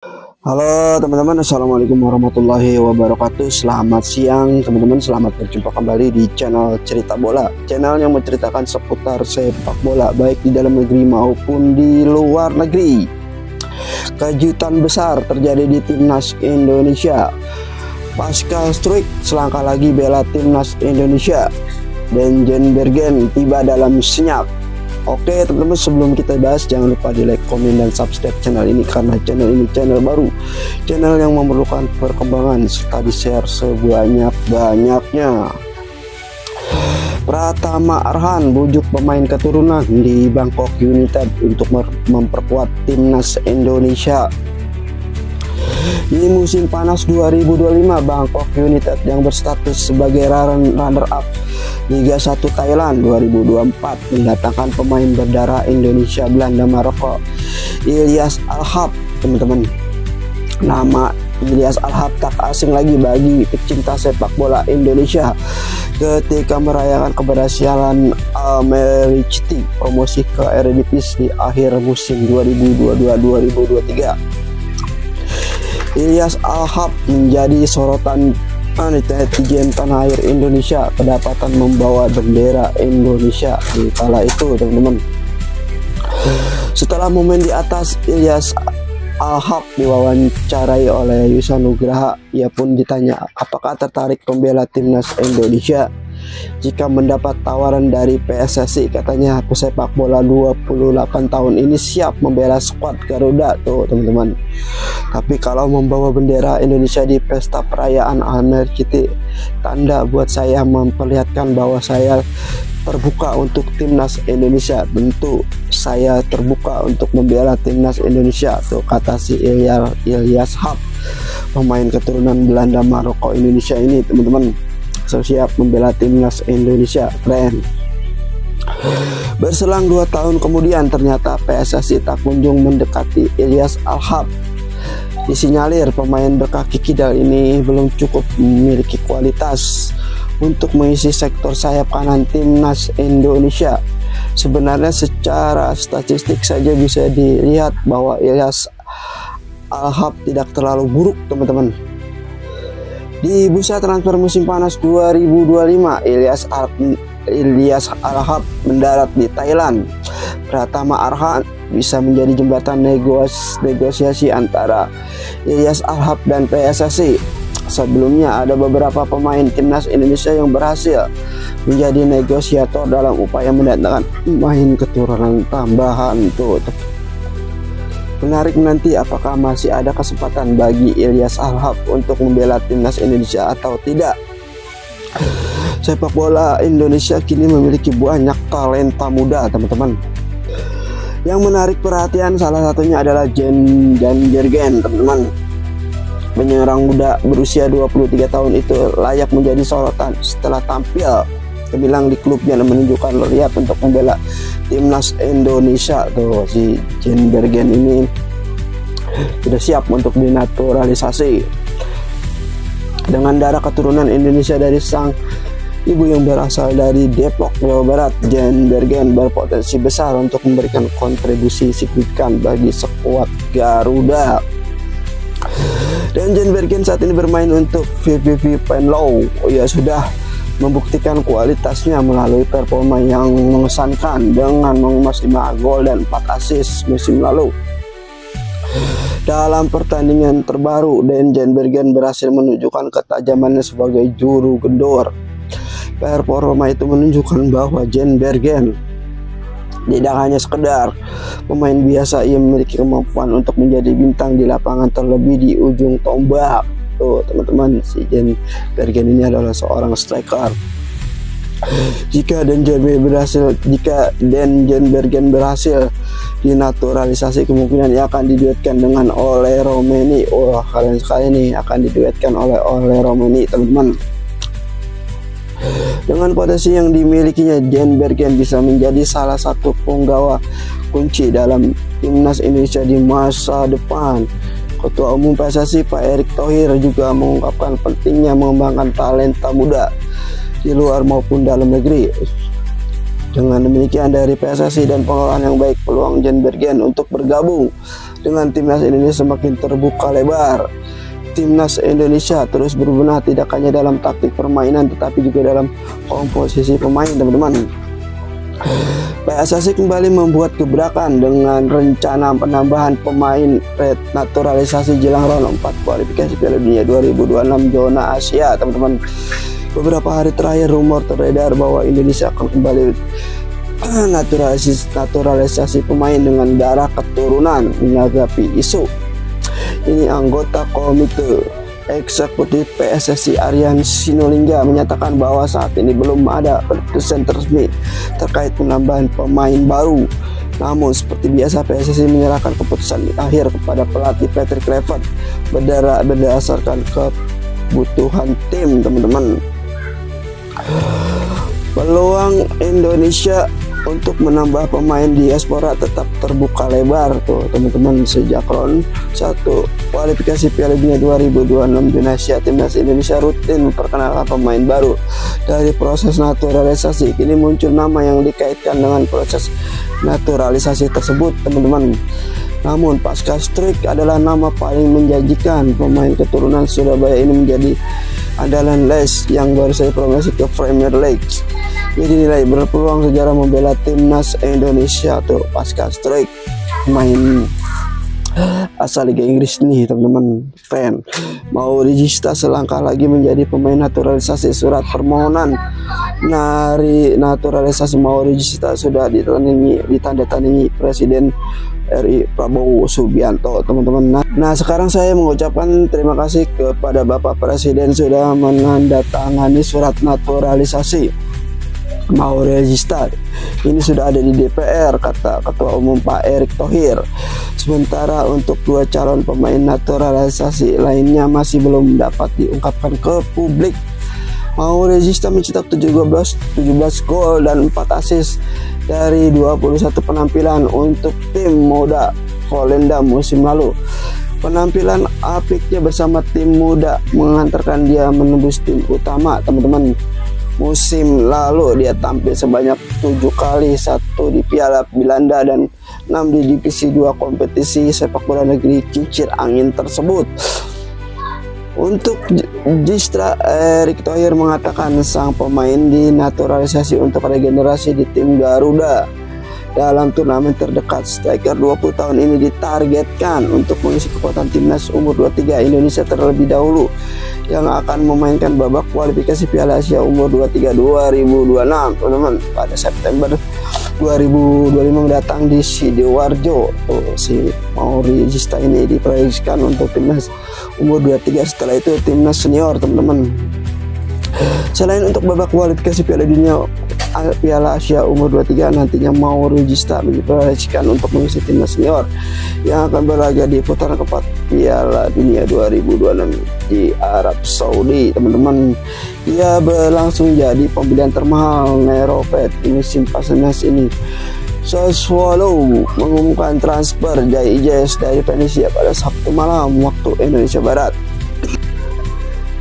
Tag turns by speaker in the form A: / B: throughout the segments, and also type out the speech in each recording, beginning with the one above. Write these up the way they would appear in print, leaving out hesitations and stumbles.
A: Halo teman-teman, assalamualaikum warahmatullahi wabarakatuh. Selamat siang teman-teman, selamat berjumpa kembali di channel Cerita Bola, channel yang menceritakan seputar sepak bola baik di dalam negeri maupun di luar negeri. Kejutan besar terjadi di timnas Indonesia. Pasca Struijk selangkah lagi bela timnas Indonesia, dan Jen Bergen tiba dalam senyap. Oke teman-teman, sebelum kita bahas jangan lupa di like, komen, dan subscribe channel ini karena channel ini channel baru, channel yang memerlukan perkembangan serta di share sebanyak-banyaknya. Pratama Arhan bujuk pemain keturunan di Bangkok United untuk memperkuat timnas Indonesia. Di musim panas 2025, Bangkok United yang berstatus sebagai runner-up Liga 1 Thailand 2024 mendatangkan pemain berdarah Indonesia, Belanda, Maroko, Ilyas Al-Hab. Teman-teman, nama Ilyas Al-Hab tak asing lagi bagi pecinta sepak bola Indonesia ketika merayakan keberhasilan Al-Merrichti promosi ke Eredivisie di akhir musim 2022-2023. Ilyas Al-Hab menjadi sorotan netizen tanah air Indonesia kedapatan membawa bendera Indonesia di kala itu, teman-teman. Setelah momen di atas, Ilyas Al-Hab diwawancarai oleh Yusa Nugraha. Ia pun ditanya apakah tertarik membela timnas Indonesia jika mendapat tawaran dari PSSI. Katanya pesepak bola 28 tahun ini siap membela skuad Garuda tuh, teman-teman. Tapi kalau membawa bendera Indonesia di pesta perayaan Al-Merrichti, tanda buat saya memperlihatkan bahwa saya terbuka untuk timnas Indonesia. Tentu saya terbuka untuk membela timnas Indonesia tuh, kata si Ilyas Al-Hab, pemain keturunan Belanda, Maroko, Indonesia ini, teman-teman. So, siap membela timnas Indonesia, keren. Berselang 2 tahun kemudian, ternyata PSSI tak kunjung mendekati Ilyas Al-Hab. Disinyalir pemain berkaki kidal ini belum cukup memiliki kualitas untuk mengisi sektor sayap kanan timnas Indonesia. Sebenarnya secara statistik saja bisa dilihat bahwa Ilyas Al-Hab tidak terlalu buruk, teman-teman. Di bursa transfer musim panas 2025, Ilyas Al-Hab mendarat di Thailand. Pratama Arhan bisa menjadi jembatan negosiasi antara Ilyas Al-Hab dan PSSI. Sebelumnya ada beberapa pemain timnas Indonesia yang berhasil menjadi negosiator dalam upaya mendatangkan pemain keturunan tambahan tuh. Menarik menanti apakah masih ada kesempatan bagi Ilyas Al-Hab untuk membela timnas Indonesia atau tidak. Sepak bola Indonesia kini memiliki banyak talenta muda, teman-teman. Yang menarik perhatian salah satunya adalah Jen Bergen, teman-teman. Penyerang muda berusia 23 tahun itu layak menjadi sorotan setelah tampil gemilang di klubnya dan menunjukkan lihat untuk membela timnas Indonesia tuh. Si Jen Bergen ini sudah siap untuk dinaturalisasi. Dengan darah keturunan Indonesia dari sang ibu yang berasal dari Depok, Jawa Barat, Jen Bergen berpotensi besar untuk memberikan kontribusi signifikan bagi skuad Garuda. Dan Jen Bergen saat ini bermain untuk VVV Venlo. Ia sudah membuktikan kualitasnya melalui performa yang mengesankan dengan mengemas 5 gol dan 4 assist musim lalu. Dalam pertandingan terbaru, Jen Bergen berhasil menunjukkan ketajamannya sebagai juru gendor. Performa itu menunjukkan bahwa Jen Bergen tidak hanya sekedar pemain biasa, ia memiliki kemampuan untuk menjadi bintang di lapangan, terlebih di ujung tombak. Tuh, teman-teman, si Jen Bergen ini adalah seorang striker. Jika Jen Bergen berhasil dinaturalisasi, kemungkinan ia akan diduetkan dengan Ole Romeni. Wah, kalian sekali nih akan diduetkan oleh Ole Romeni, teman-teman. Dengan potensi yang dimilikinya, Jen Bergen bisa menjadi salah satu penggawa kunci dalam timnas Indonesia di masa depan. Ketua Umum PSSI Pak Erick Thohir juga mengungkapkan pentingnya mengembangkan talenta muda di luar maupun dalam negeri. Dengan demikian, dari PSSI dan pengelolaan yang baik, peluang Jan Bergen untuk bergabung dengan timnas Indonesia semakin terbuka lebar. Timnas Indonesia terus berbenah tidak hanya dalam taktik permainan tetapi juga dalam komposisi pemain, teman-teman. PSSI kembali membuat gebrakan dengan rencana penambahan pemain naturalisasi jelang round 4 kualifikasi Piala Dunia 2026 zona Asia, teman-teman. Beberapa hari terakhir rumor teredar bahwa Indonesia akan kembali naturalisasi pemain dengan darah keturunan. Menanggapi isu ini, anggota komite eksekutif PSSI Aryan Sinulinga menyatakan bahwa saat ini belum ada keputusan resmi terkait penambahan pemain baru. Namun seperti biasa, PSSI menyerahkan keputusan akhir kepada pelatih Patrick Kluivert berdasarkan kebutuhan tim, teman-teman. Peluang Indonesia untuk menambah pemain diaspora tetap terbuka lebar tuh, teman-teman. Sejak round 1 kualifikasi Piala Dunia 2026 Indonesia, timnas Indonesia rutin memperkenalkan pemain baru. Dari proses naturalisasi, kini muncul nama yang dikaitkan dengan proses naturalisasi tersebut, teman-teman. Namun Pascal Struijk adalah nama paling menjanjikan. Pemain keturunan Surabaya ini menjadi andalan Les yang baru saja promosi ke Premier League. Ia dinilai berpeluang sejarah membela timnas Indonesia tuh. Pascal Struijk, pemain asal Liga Inggris nih, teman-teman. Keren. Mauri Gista selangkah lagi menjadi pemain naturalisasi. Surat permohonan dari naturalisasi Mauri Gista sudah ditandatangani Presiden RI Prabowo Subianto, teman-teman. Nah, sekarang saya mengucapkan terima kasih kepada Bapak Presiden sudah menandatangani surat naturalisasi Mauri Gista. Ini sudah ada di DPR, kata Ketua Umum Pak Erick Thohir. Sementara untuk 2 calon pemain naturalisasi lainnya masih belum dapat diungkapkan ke publik. Mauri Gista mencetak 17 gol dan 4 assist dari 21 penampilan untuk tim muda Volendam musim lalu. Penampilan apiknya bersama tim muda mengantarkan dia menembus tim utama, teman-teman. Musim lalu dia tampil sebanyak 7 kali, 1 di Piala Belanda dan 6 di divisi 2 kompetisi sepak bola negeri kincir angin tersebut. Untuk Gista, Erick Thohir mengatakan sang pemain dinaturalisasi untuk regenerasi di tim Garuda. Dalam turnamen terdekat, striker 20 tahun ini ditargetkan untuk mengisi kekuatan timnas umur 23 Indonesia terlebih dahulu, yang akan memainkan babak kualifikasi Piala Asia umur 23 2026, teman-teman, pada September 2025 mendatang di Sidoarjo. Si Mauri Gista ini diproyeksikan untuk timnas umur 23. Setelah itu timnas senior, teman-teman. Selain untuk babak kualifikasi Piala Asia umur 23, nantinya Mauri Gista diproyeksikan untuk mengisi timnas senior yang akan berlaga di putaran keempat Piala Dunia 2026 di Arab Saudi, teman-teman. Ia berlangsung jadi pembelian termahal Neropet di musim panas ini. Sassuolo mengumumkan transfer Jai Ijes dari Venezia pada Sabtu malam waktu Indonesia Barat.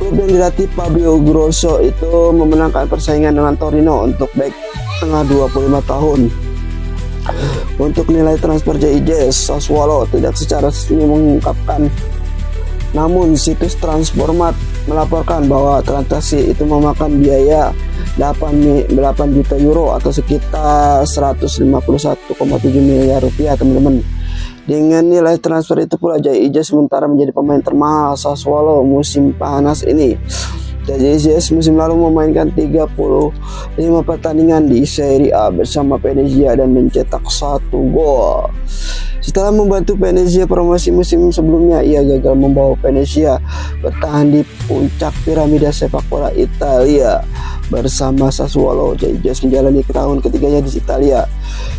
A: Klub yang dilatih Fabio Grosso itu memenangkan persaingan dengan Torino untuk back tengah 25 tahun. Untuk nilai transfer Jai Ijes, Sassuolo tidak secara resmi mengungkapkan. Namun situs Transfermarkt melaporkan bahwa transaksi itu memakan biaya 8 juta euro atau sekitar 151,7 miliar rupiah, teman-teman. Dengan nilai transfer itu pula, Jai Ijes sementara menjadi pemain termahal Sassuolo musim panas ini. Jai Ijes musim lalu memainkan 35 pertandingan di Serie A bersama Venezia dan mencetak 1 gol. Setelah membantu Venezia promosi musim sebelumnya, ia gagal membawa Venezia bertahan di puncak piramida sepak bola Italia bersama Sassuolo. Jai Ijes menjalani tahun ketiganya di Italia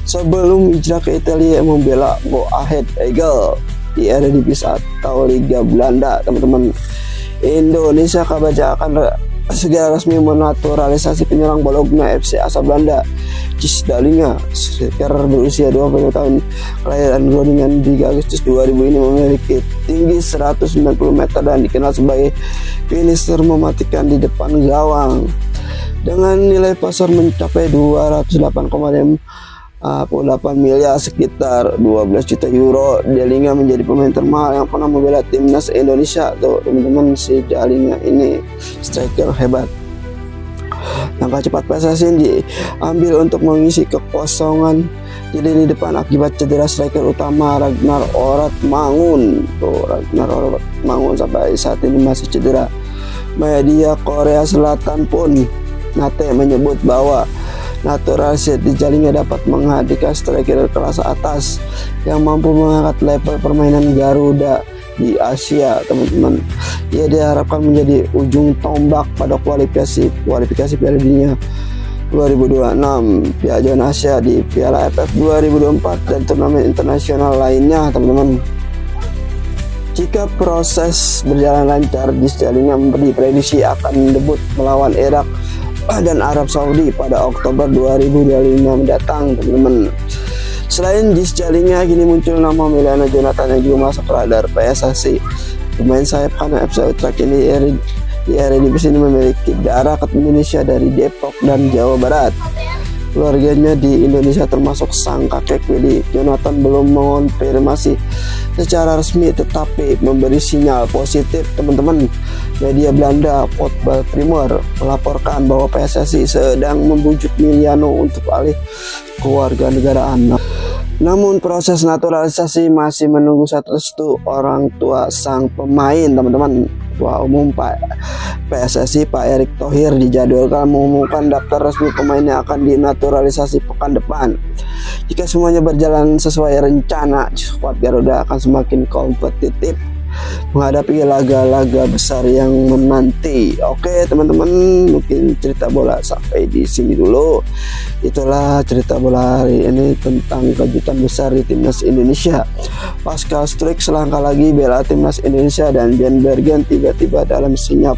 A: sebelum hijrah ke Italia membela Go Ahead Eagles di Eredivisie atau Liga Belanda, teman-teman. Indonesia kabarnya akan segera resmi menaturalisasi penyerang Bologna FC asal Belanda, Cis Dalinga. Striker berusia 20 tahun kelahiran Groningen 3 Agustus 2000 ini memiliki tinggi 190 meter dan dikenal sebagai finisher mematikan di depan gawang. dengan nilai pasar mencapai 208,8 miliar, sekitar 12 juta euro. Jalinga menjadi pemain termahal yang pernah membela timnas Indonesia. Tuh teman-teman, si Jalinga ini striker hebat. Langkah cepat PSSI diambil untuk mengisi kekosongan di lini depan akibat cedera striker utama Ragnar Oratmangun. Tuh, Ragnar Oratmangun sampai saat ini masih cedera. Media Korea Selatan pun Nate menyebut bahwa naturalisasi di Jalinga dapat menghadirkan striker kelas atas yang mampu mengangkat level permainan Garuda di Asia, teman-teman. Ia diharapkan menjadi ujung tombak pada kualifikasi Piala Dunia 2026, Piala Zona Asia, di Piala AFF 2024 dan turnamen internasional lainnya, teman-teman. Jika proses berjalan lancar, Jalinga diprediksi akan debut melawan Irak dan Arab Saudi pada Oktober 2025 mendatang, teman-teman. Selain Jalinga, kini muncul nama Emiliano Jonathan yang juga masuk radar PSSI. Pemain sayap kanan FC Utrecht ini di Eredivisie ini memiliki darah Indonesia dari Depok dan Jawa Barat. Keluarganya di Indonesia termasuk sang kakek Willy. Jonathan belum mengonfirmasi secara resmi tetapi memberi sinyal positif, teman-teman. Media Belanda Voetbal Primeur melaporkan bahwa PSSI sedang membujuk Emiliano untuk alih kewarganegaraan. Namun proses naturalisasi masih menunggu satu restu orang tua sang pemain, teman-teman. Ketua Umum PSSI Pak Erick Thohir dijadwalkan mengumumkan daftar resmi pemain yang akan dinaturalisasi pekan depan. Jika semuanya berjalan sesuai rencana, skuad Garuda akan semakin kompetitif menghadapi laga-laga besar yang menanti. Oke teman-teman, mungkin cerita bola sampai di sini dulu. Itulah cerita bola hari ini tentang kejutan besar di timnas Indonesia. Pascal Struijk selangkah lagi bela timnas Indonesia dan Jan Bergen tiba-tiba dalam senyap.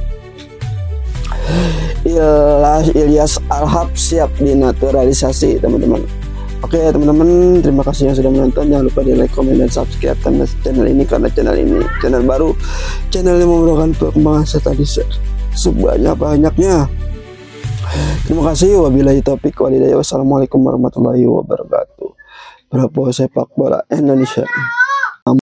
A: Ilyas Alhab siap dinaturalisasi, teman-teman. Oke teman-teman, terima kasih yang sudah menonton. Jangan lupa di like, komen, dan subscribe channel ini karena channel ini channel baru, channel yang memberikan perkembangan serta share sebanyak-banyaknya. Terima kasih. Wabillahi taufiq walhidayah. Wassalamualaikum warahmatullahi wabarakatuh. Prabowo sepak bola Indonesia.